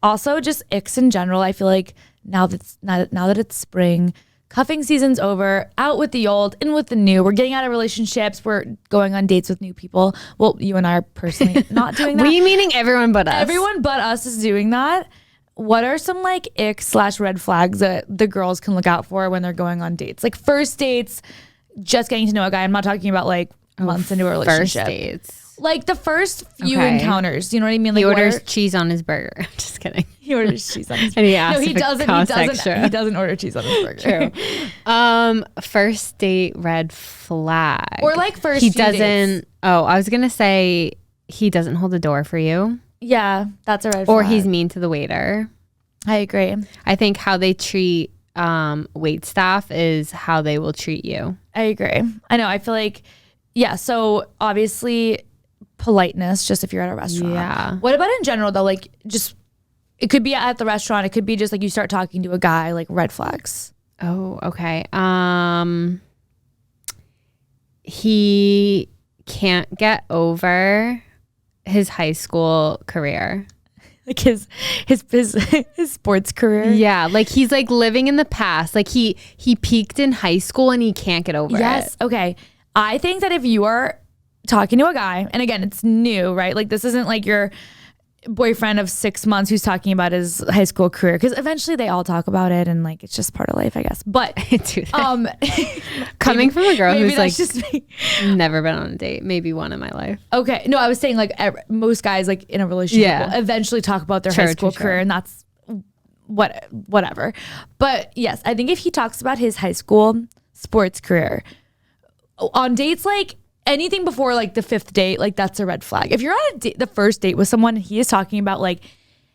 Also, just icks in general. I feel like now that it's spring, cuffing season's over, out with the old, in with the new. We're getting out of relationships. We're going on dates with new people. Well, you and I are personally not doing that. We meaning everyone but us. Everyone but us is doing that. What are some like ick/red flags that the girls can look out for when they're going on dates? Like first dates, just getting to know a guy. I'm not talking about like months into a relationship. First dates. Like the first few encounters, you know what I mean? Like he orders cheese on his burger. Just kidding. He orders cheese on his burger. And he asks he doesn't order cheese on his burger. True. First date red flag. Or like first he few doesn't dates. Oh, I was gonna say he doesn't hold the door for you. Yeah, that's a red flag. Or he's mean to the waiter. I agree. I think how they treat wait staff is how they will treat you. I agree. I know. I feel like, yeah. So obviously politeness, just if you're at a restaurant. Yeah. What about in general though? Like just, it could be at the restaurant. It could be just like you start talking to a guy, like red flags. Oh, okay. He can't get over his high school career. Like his sports career. Yeah, like he's like living in the past. Like he peaked in high school and he can't get over it. Yes. Okay. I think that if you are talking to a guy, and again, it's new, right? Like this isn't like your boyfriend of 6 months who's talking about his high school career, because eventually they all talk about it and like it's just part of life, I guess. But coming from a girl who's like just never been on a date, maybe one in my life. Okay, no, I was saying like most guys like in a relationship will eventually talk about their high school career, and that's whatever. But yes, I think if he talks about his high school sports career on dates, like anything before like the 5th date, like that's a red flag. If you're on the first date with someone, he is talking about like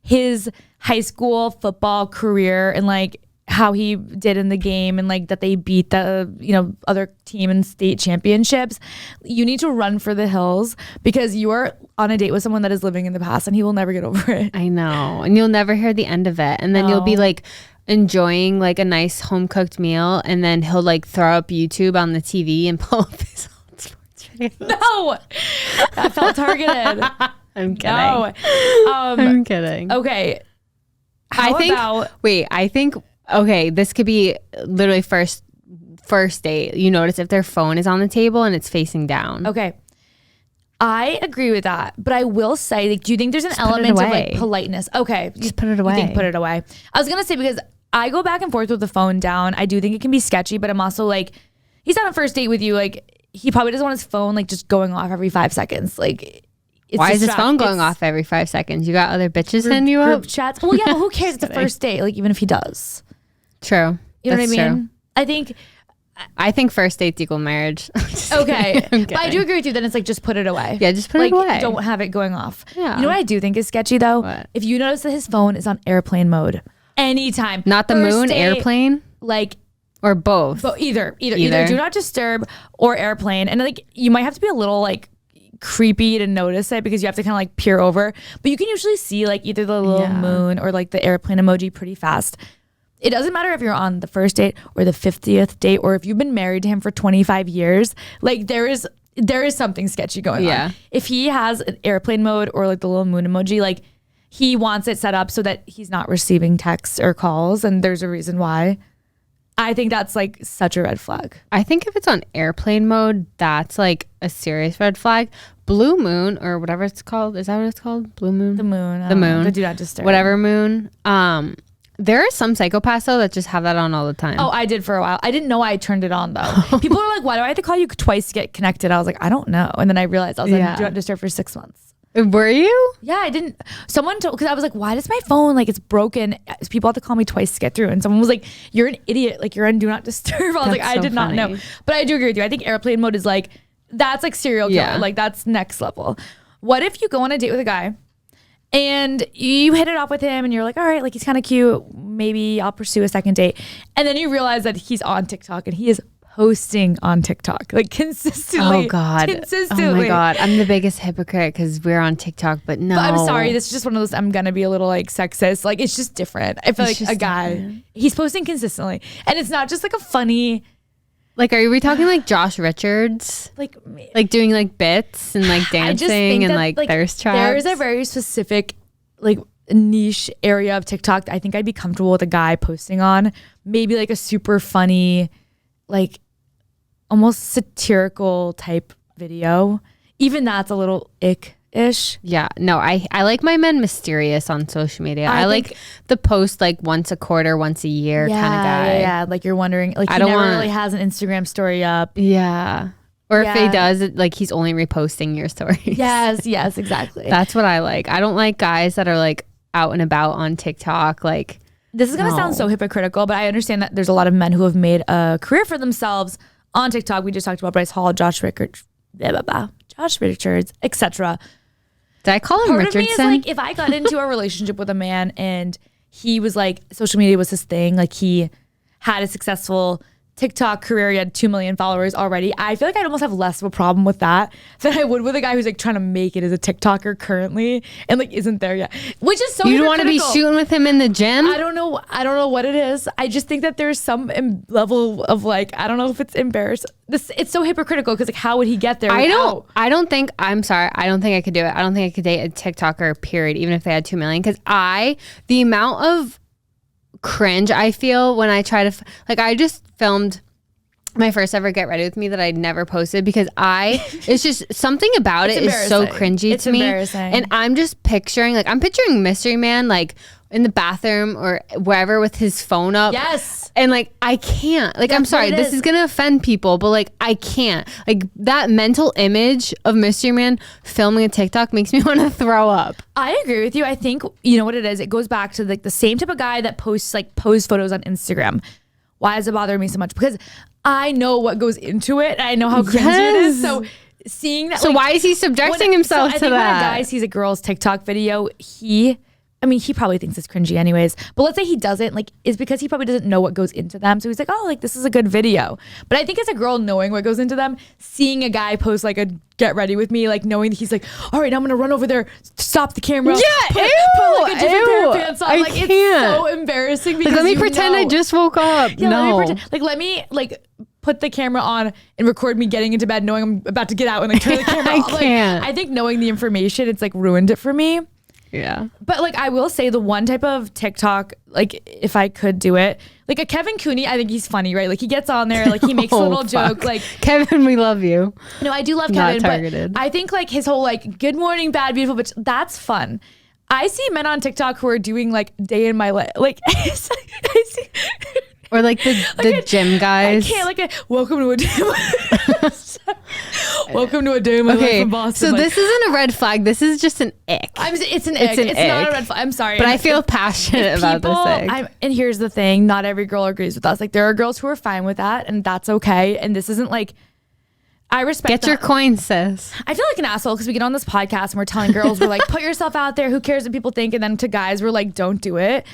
his high school football career and like how he did in the game and like that they beat the other team in state championships, you need to run for the hills, because you are on a date with someone that is living in the past and he will never get over it. I know. And you'll never hear the end of it. And then you'll be like enjoying like a nice home cooked meal, and then he'll like throw up YouTube on the TV and pull up his old sports videos. No, I felt targeted. I'm kidding. No. I'm kidding. Okay. I think okay, this could be literally first date. You notice if their phone is on the table and it's facing down. Okay. I agree with that, but I will say, like, do you think there's an element of like politeness? Okay, just put it away. You think put it away? I was gonna say, because I go back and forth with the phone down. I do think it can be sketchy, but I'm also like, he's on a first date with you. Like, he probably doesn't want his phone like just going off every 5 seconds. Like, why is his phone going off every 5 seconds? You got other bitches hitting you up? Group chats. Well, yeah, but who cares? It's a first date. Like, even if he does. True. You know what I mean? True. I think first dates equal marriage. Okay. But I do agree with you that it's like, just put it away. Yeah, just put it away. Don't have it going off. Yeah. You know what I do think is sketchy though? What? If you notice that his phone is on airplane mode anytime. Not the first moon, date, airplane? Like, or both? Either do not disturb or airplane. And like, you might have to be a little like creepy to notice it, because you have to kind of like peer over. But you can usually see like either the little moon or like the airplane emoji pretty fast. It doesn't matter if you're on the first date or the 50th date, or if you've been married to him for 25 years, like there is something sketchy going on. If he has an airplane mode or like the little moon emoji, like he wants it set up so that he's not receiving texts or calls, and there's a reason why. I think that's like such a red flag. I think if it's on airplane mode, that's like a serious red flag. Blue moon or whatever it's called. Is that what it's called? Blue moon? The moon. The moon. The do not disturb. Whatever moon. There are some psychopaths though that just have that on all the time. Oh, I did for a while. I didn't know I turned it on though. People are like, why do I have to call you twice to get connected? I was like, I don't know. And then I realized I was like, do not disturb for 6 months. Were you? Yeah, I didn't. Someone told, because I was like, why does my phone, like, it's broken? People have to call me twice to get through. And someone was like, you're an idiot. Like, you're on do not disturb. I was like, I did not know. But I do agree with you. I think airplane mode is like, that's like serial killer. Yeah. Like, that's next level. What if you go on a date with a guy and you hit it off with him and you're like, all right, like he's kind of cute. Maybe I'll pursue a second date. And then you realize that he's on TikTok and he is posting on TikTok like consistently. Oh God. Consistently. Oh my God. I'm the biggest hypocrite because we're on TikTok, but no. But I'm sorry. This is just one of those, I'm going to be a little like sexist. Like it's just different. I feel like a guy, he's posting consistently. And it's not just like a funny. Like, are we talking like Josh Richards? Like doing like bits and like dancing and like thirst traps? There is a very specific like niche area of TikTok I think I'd be comfortable with a guy posting on. Maybe like a super funny, like almost satirical type video. Even that's a little ick-ish. Yeah, no, I like my men mysterious on social media. I like the post like once a quarter, once a year kind of guy. Yeah, like you're wondering, like he never really has an Instagram story up. Yeah. Or if he does, like he's only reposting your stories. Yes, exactly. That's what I like. I don't like guys that are like out and about on TikTok. Like, this is going to sound so hypocritical, but I understand that there's a lot of men who have made a career for themselves on TikTok. We just talked about Bryce Hall, Josh Richards, etc. Did I call him Richardson? Part of me is like, if I got into a relationship with a man and he was like, social media was his thing, like he had a successful TikTok career, he had 2 million followers already, I feel like I'd almost have less of a problem with that than I would with a guy who's like trying to make it as a TikToker currently and like isn't there yet, which is so you don't want to be shooting with him in the gym. I don't know what it is. I just think that there's some level of like, I don't know if it's embarrassing. It's so hypocritical because like how would he get there? I don't think I could do it. I don't think I could date a TikToker period, even if they had 2 million, because the amount of cringe I feel when I try to I just filmed my first ever Get Ready With Me that I'd never posted because it's just something about it is so cringy to me. And I'm just picturing Mystery Man like in the bathroom or wherever with his phone up. Yes. And like I can't. Like, I'm sorry, this is gonna offend people, but like I can't. Like that mental image of Mystery Man filming a TikTok makes me want to throw up. I agree with you. I think you know what it is. It goes back to like the same type of guy that posts like pose photos on Instagram. Why does it bother me so much? Because I know what goes into it. And I know how cringy it is. So seeing that. So like, why is he subjecting himself to that? When a guy sees a girl's TikTok video, he probably thinks it's cringy anyways, but let's say he doesn't, like, it's because he probably doesn't know what goes into them. So he's like, oh, like, this is a good video. But I think as a girl knowing what goes into them, seeing a guy post like a Get Ready With Me, like knowing that he's like, all right, I'm going to run over there, stop the camera. Yeah, put like a different pair of pants on. Like, it's so embarrassing because let me pretend I just woke up. Yeah, no. Let me put the camera on and record me getting into bed knowing I'm about to get out and like turn the camera off. Can't. I think knowing the information, it's like ruined it for me. Yeah. But like I will say the one type of TikTok, like if I could do it, like a Kevin Cooney, I think he's funny, right? Like he gets on there, like he makes a little joke. Like Kevin, we love you. No, I do love Kevin, but I think like his whole like good morning, bad, beautiful bitch, that's fun. I see men on TikTok who are doing like day in my life. Like I see or like the gym guys. I can't welcome to a day. Welcome to a day in my life in Boston. So this isn't a red flag. This is just an ick. It's an ick. It's not a red flag. I'm sorry. But I feel passionate about this ick. And here's the thing. Not every girl agrees with us. Like there are girls who are fine with that and that's okay. And this isn't like, I respect Get your coin, sis. I feel like an asshole because we get on this podcast and we're telling girls, we're like, put yourself out there. Who cares what people think? And then to guys, we're like, don't do it.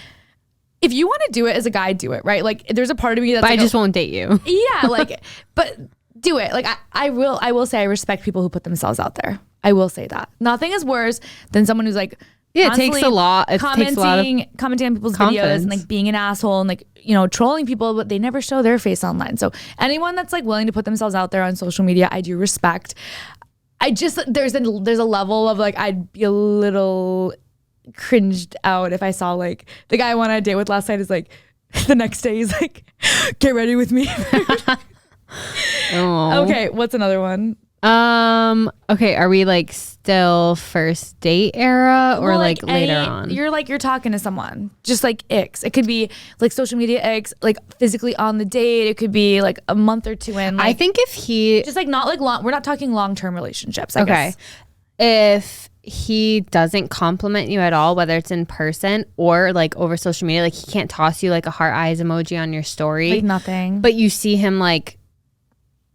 If you want to do it as a guy, do it, right? Like there's a part of me that's but I just won't date you. Yeah, like, but do it. Like I will say I respect people who put themselves out there. I will say that. Nothing is worse than someone who's like, it takes a lot. It takes a lot of commenting on people's videos and like being an asshole and like, you know, trolling people, but they never show their face online. So anyone that's like willing to put themselves out there on social media, I do respect. I just, there's a level of like, I'd be a little cringed out if I saw like the guy I went on a date with last night is like the next day he's like, get ready with me. Okay, what's another one? Okay, are we like still first date era or like later on? You're talking to someone, just like icks. It could be like social media icks, like physically on the date. It could be like a month or two in. Like, I think if he just like not like long, we're not talking long-term relationships. I guess. If he doesn't compliment you at all, whether it's in person or like over social media, like he can't toss you like a heart eyes emoji on your story, like nothing, but you see him like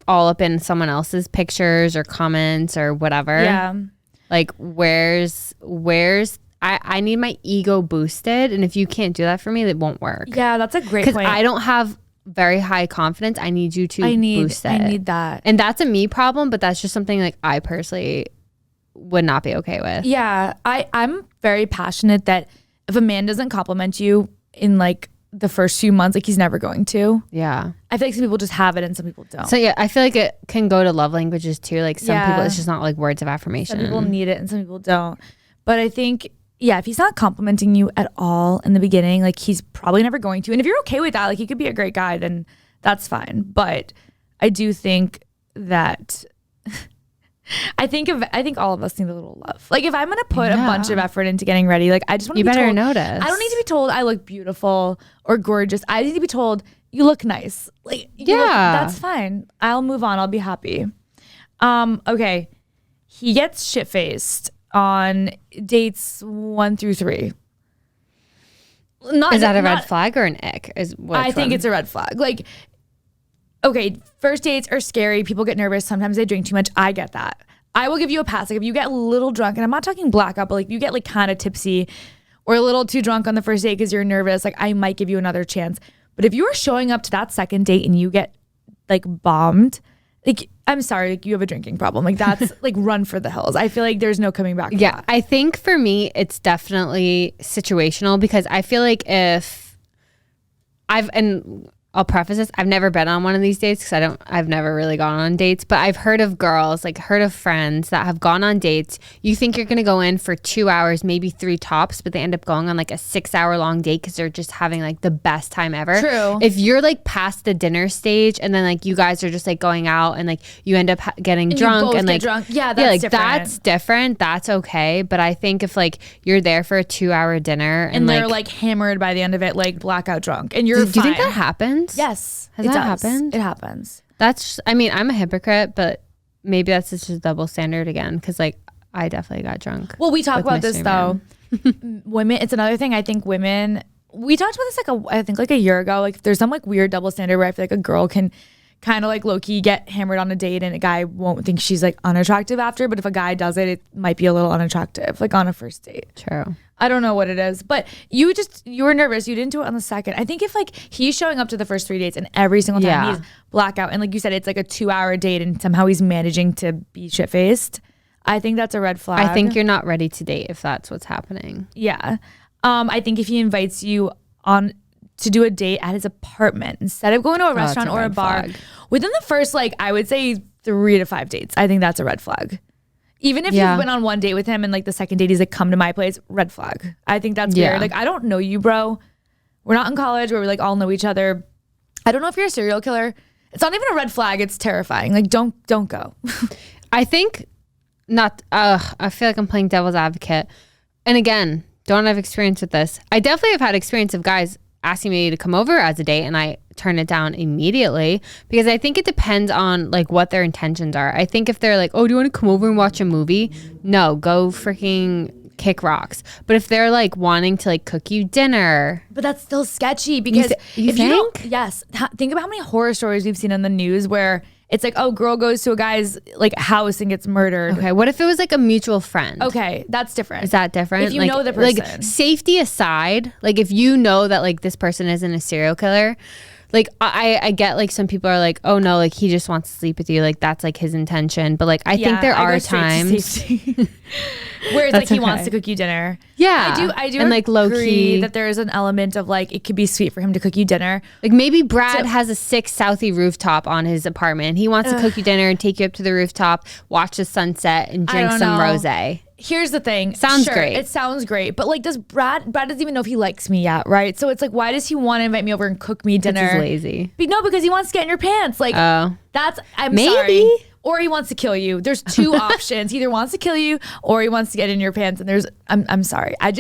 all up in someone else's pictures or comments or whatever. Yeah. Like where's I need my ego boosted, and if you can't do that for me, it won't work. Yeah, that's a great point. Because I don't have very high confidence. I need you to boost it. I need that. And that's a me problem, but that's just something like I personally would not be okay with. Yeah, I'm very passionate that if a man doesn't compliment you in like the first few months, like he's never going to. Yeah. I feel like some people just have it and some people don't. So yeah, I feel like it can go to love languages too. Like some people, it's just not like words of affirmation. Some people need it and some people don't. But I think, if he's not complimenting you at all in the beginning, like he's probably never going to. And if you're okay with that, like he could be a great guy, then that's fine. But I do think that I think all of us need a little love. Like if I'm gonna put a bunch of effort into getting ready, like I just want to be told. You better notice. I don't need to be told I look beautiful or gorgeous. I need to be told you look nice. Like that's fine. I'll move on. I'll be happy. Okay. He gets shit-faced on dates 1 through 3. Is that a red flag or an ick? I think it's a red flag. Like, okay, first dates are scary. People get nervous. Sometimes they drink too much. I get that. I will give you a pass. Like if you get a little drunk, and I'm not talking blackout, but like you get like kind of tipsy or a little too drunk on the first date because you're nervous, like I might give you another chance. But if you are showing up to that second date and you get like bombed, like I'm sorry, like you have a drinking problem. Like that's like run for the hills. I feel like there's no coming back. Yeah, I think for me it's definitely situational because I feel like if I'll preface this, I've never been on one of these dates because I've never really gone on dates, but I've heard of girls, like heard of friends that have gone on dates. You think you're going to go in for 2 hours, maybe 3 tops, but they end up going on like a 6-hour long date because they're just having like the best time ever. True. If you're like past the dinner stage and then like you guys are just like going out and like you end up getting drunk and like drunk. Yeah, that's different. That's different. That's okay. But I think if like you're there for a 2-hour dinner and they're like hammered by the end of it, like blackout drunk, and you're do you think that happens? Yes. Has that happened? It happens. I'm a hypocrite, but maybe that's just a double standard again because like I definitely got drunk. Well, we talk about this though. Women, it's another thing. I think women, we talked about this I think a year ago. Like there's some like weird double standard where I feel like a girl can kind of like low-key get hammered on a date and a guy won't think she's like unattractive after, but if a guy does it, it might be a little unattractive like on a first date. True. I don't know what it is, but you were nervous. You didn't do it on the second. I think if like he's showing up to the first 3 dates and every single time he's blackout and like you said, it's like a 2-hour date and somehow he's managing to be shit-faced, I think that's a red flag. I think you're not ready to date if that's what's happening. Yeah. I think if he invites you on to do a date at his apartment instead of going to a restaurant or a bar within the first like I would say 3 to 5 dates, I think that's a red flag. Even if you've been on one date with him and like the second date he's like, come to my place, red flag. I think that's weird. Like, I don't know you, bro. We're not in college where we like all know each other. I don't know if you're a serial killer. It's not even a red flag. It's terrifying. Like, don't go. I think not. I feel like I'm playing devil's advocate. And again, don't have experience with this. I definitely have had experience of guys asking me to come over as a date and I turn it down immediately because I think it depends on like what their intentions are. I think if they're like, oh, do you want to come over and watch a movie? No, go freaking kick rocks. But if they're like wanting to like cook you dinner. But that's still sketchy because you think? Yes. Think about how many horror stories we've seen in the news where it's like, oh, girl goes to a guy's like house and gets murdered. Okay, what if it was like a mutual friend? Okay, that's different. Is that different? If you know the person. Like safety aside, like if you know that like this person isn't a serial killer, like I get like some people are like, oh no, like he just wants to sleep with you, like that's like his intention. But like I think there are times where it's like he wants to cook you dinner. Yeah, I do and like low key that there is an element of like it could be sweet for him to cook you dinner. Like maybe Brad has a 6 Southie rooftop on his apartment and he wants to cook you dinner and take you up to the rooftop, watch the sunset and drink some rosé. Here's the thing. Sounds great. It sounds great. But like does Brad doesn't even know if he likes me yet, right? So it's like, why does he want to invite me over and cook me dinner? He's lazy. No, because he wants to get in your pants. Like I'm maybe. Sorry. Or he wants to kill you. There's 2 options. He either wants to kill you or he wants to get in your pants. And I'm sorry. I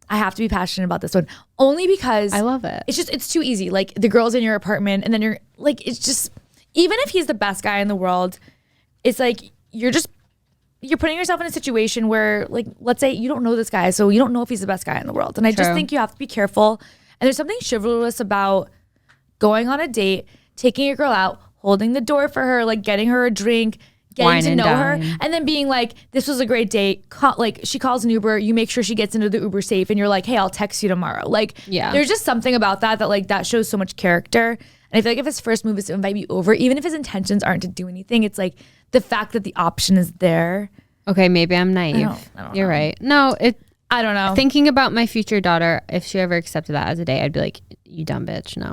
have to be passionate about this one. Only because I love it. It's too easy. Like the girl's in your apartment and then you're like, it's just, even if he's the best guy in the world, it's like, you're putting yourself in a situation where like, let's say you don't know this guy. So you don't know if he's the best guy in the world. And I just think you have to be careful. And there's something chivalrous about going on a date, taking a girl out, holding the door for her, like getting her a drink, getting to know her, and then being like, this was a great date. Like she calls an Uber, you make sure she gets into the Uber safe and you're like, hey, I'll text you tomorrow. Like there's just something about that like that shows so much character. And I feel like if his first move is to invite me over, even if his intentions aren't to do anything, it's like the fact that the option is there. Okay, maybe I'm naive. I don't You're know. right. No, I don't know. Thinking about my future daughter, if she ever accepted that as a date, I'd be like, you dumb bitch, no.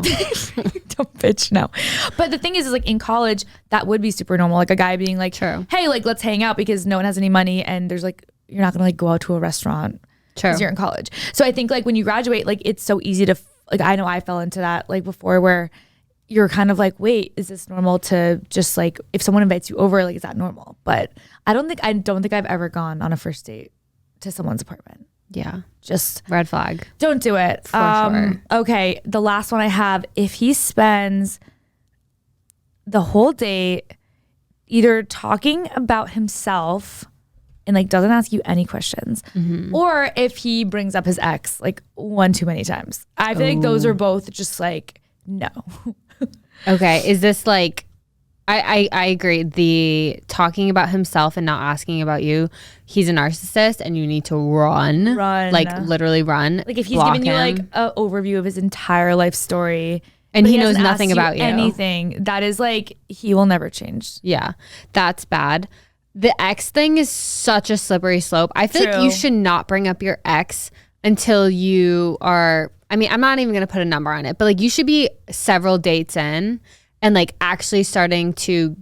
Dumb bitch, no. But the thing is like in college, that would be super normal. Like a guy being like, hey, like let's hang out because no one has any money and there's like, you're not gonna like go out to a restaurant. because you're in college. So I think like when you graduate, like it's so easy to like, I know I fell into that like before where you're kind of like, wait, is this normal to just like, if someone invites you over, like, is that normal? But I don't think I've ever gone on a first date to someone's apartment. Yeah. Just red flag. Don't do it. For sure. Okay. The last one I have, if he spends the whole date either talking about himself and like doesn't ask you any questions, or if he brings up his ex like one too many times. I feel like those are both just like, no. Okay. Is this like, I agree. The talking about himself and not asking about you, he's a narcissist and you need to run. Like literally run. Like if he's giving you like an overview of his entire life story and he knows nothing about you. Anything, that is like, he will never change. Yeah, that's bad. The ex thing is such a slippery slope. I feel like you should not bring up your ex until you are, I mean, I'm not even going to put a number on it, but like you should be several dates in and like actually starting to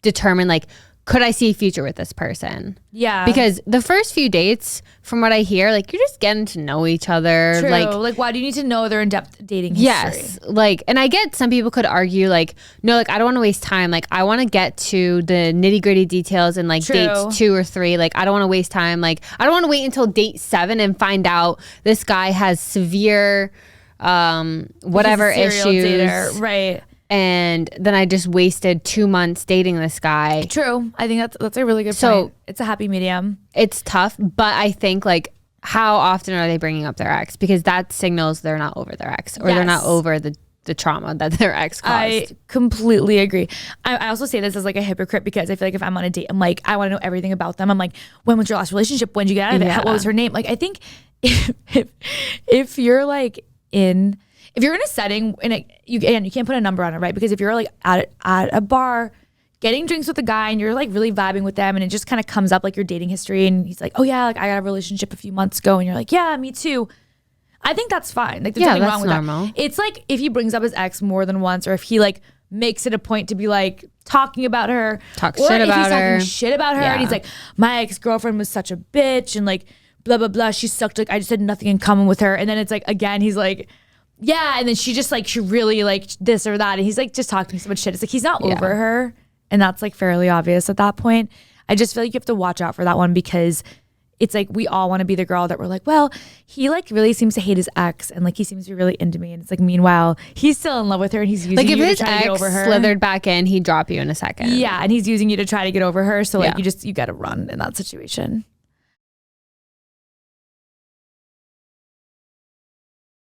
determine like, could I see a future with this person? Yeah. Because the first few dates, from what I hear, like you're just getting to know each other. True. Like why do you need to know their in-depth dating history? Yes. Like, and I get some people could argue like, no, like I don't want to waste time. Like I want to get to the nitty gritty details in like dates 2 or 3. Like I don't want to waste time. Like I don't want to wait until date 7 and find out this guy has severe whatever issues. Dater. Right. And then I just wasted 2 months dating this guy. True. I think that's a really good point. It's a happy medium. It's tough, but I think like how often are they bringing up their ex? Because that signals they're not over their ex or they're not over the trauma that their ex caused. I completely agree. I also say this as like a hypocrite because I feel like if I'm on a date, I'm like, I want to know everything about them. I'm like, when was your last relationship? When did you get out of it? What was her name? Like I think if you're like if you're in a setting and you can't put a number on it, right? Because if you're like at a bar getting drinks with a guy and you're like really vibing with them and it just kind of comes up like your dating history and he's like, oh yeah, like I got a relationship a few months ago and you're like, yeah, me too. I think that's fine. Like there's nothing wrong with that. It's like if he brings up his ex more than once or if he like makes it a point to be like talking about her, talking shit about her and he's like, my ex-girlfriend was such a bitch and like blah blah blah, she sucked, like I just had nothing in common with her. And then it's like again he's like, yeah, and then she just like, she really like this or that. And he's like, just talking to me so much shit. It's like, he's not over her. And that's like fairly obvious at that point. I just feel like you have to watch out for that one because it's like, we all want to be the girl that we're like, well, he like really seems to hate his ex. And like, he seems to be really into me. And it's like, meanwhile, he's still in love with her and he's using like you to try to get over her. If his ex slithered back in, he'd drop you in a second. Yeah. And he's using you to try to get over her. So like, you got to run in that situation.